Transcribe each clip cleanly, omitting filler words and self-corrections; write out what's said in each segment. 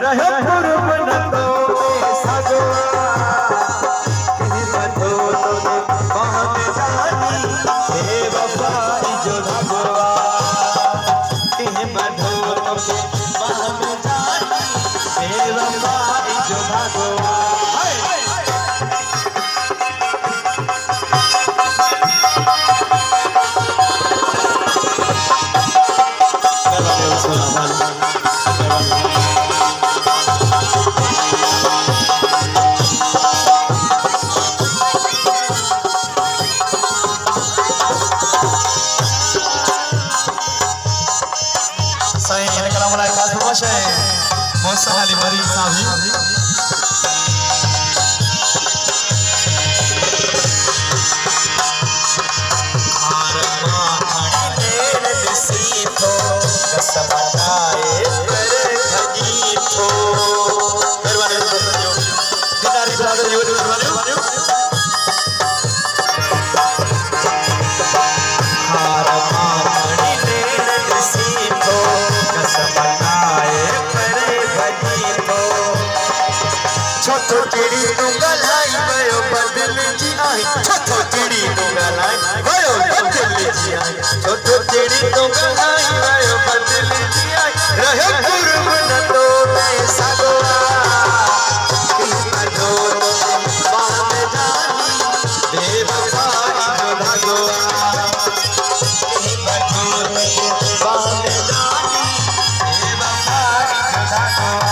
रहे पूर्व न तो सगवा कहीं बधो तो बात जानी बेवफाई जो भगवा कहीं बधो तो बात जानी बेवफाई जो भगवा Ali Mari Sahi छोटो चिड़ी तू गलाई भयो बदल जी आई छोटो चिड़ी तू गलाई भयो बदल जी आई छोटो चिड़ी तू गलाई भयो बदल जी आई रहे पूर्व न तो मैं सगवा कहीं बधो बात जानी बेवफाई जो भगवा कहीं बधो बात जानी बेवफाई जो भगवा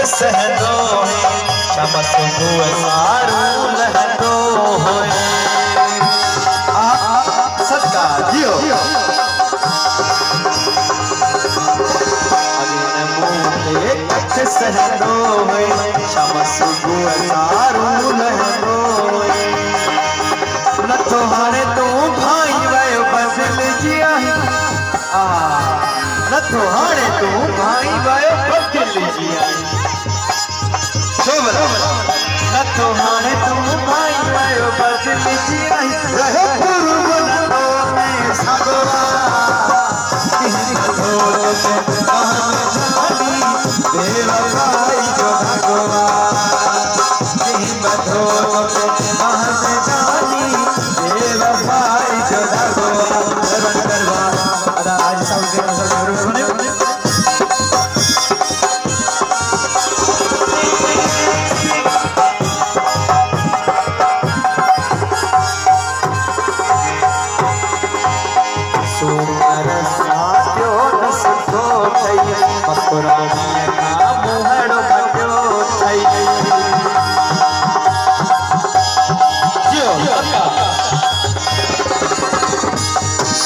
सहनो चमस हुए सारू लहरो होए सदका जियो अगिन मुंह कख सहनो होए चमस हुए सारू लहरो होए न तो हारे तू भाई वयो बदल जिया न तो हारे तू भाई वयो बदल जिया न तो हारे तुम भाई भयो बदल जिया रहे पूर्व न तो मैं सगवा कहीं बधो तो बात जानी बेवफाई जो भगवा कहीं बधो तो बात जानी बेवफाई जो भगवा आज सब सुने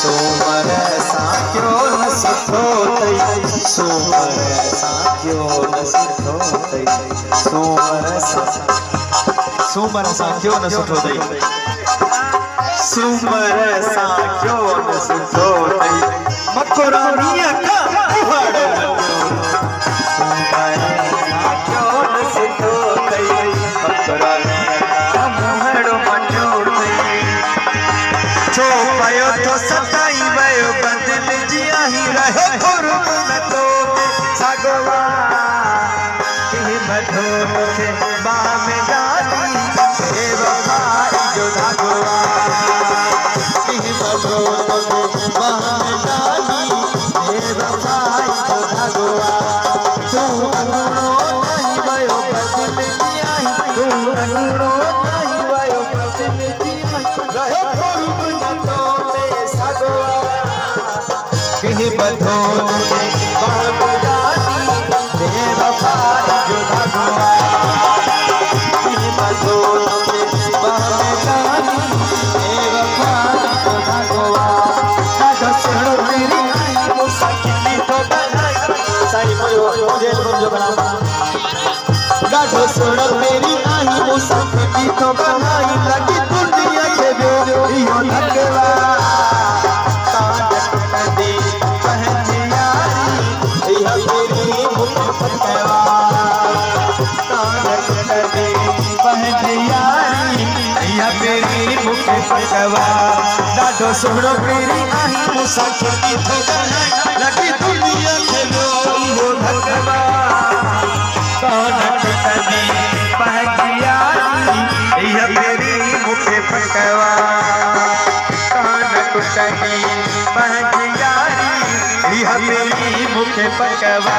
सोमर साक्यो न सिद्धो तई सोमर साक्यो न सिद्धो तई सोमर साक्यो न सिद्धो तई सोमर साक्यो न सिद्धो तई मकोरानिया का पहाड़ सोमर साक्यो न सिद्धो तई मकोरानिया का पहाड़ मंजूर तई छो भयो तो सताई भयो बदल जिया ही रहे पूर्व न तो सगवा कहीं बधो के बाम डाली बेवफाई जो भगवा कहीं बधो के बाम डाली बेवफाई जो भगवा तू अगुणो नहीं भयो बदल जिया ही तू अगुणो नहीं भयो बदल जिया रहे पूर्व न तो मैं सगवा कहीं बधो बात जानी बेवफाई जो भगवा कहीं बधो बात जानी बेवफाई जो भगवा ना सुनो तेरी आई मुसाकिनी तो बनाई साई मोयो मुझे तुम जो बना ढाढो सुन मेरी आई मुसाफिरी तो बनाई लगी दुनिया के यो धकवा काट दे पहचारी यह मेरी मुख पकवा काट दे पहचारी यह मेरी मुख पकवा ढाढो सुन मेरी आई मुसाफिरी तो बनाई लगी दुनिया के यो धकवा यह मेरी मुख पकवा कान टूटनी पहचारी यह मेरी मुख पकवा।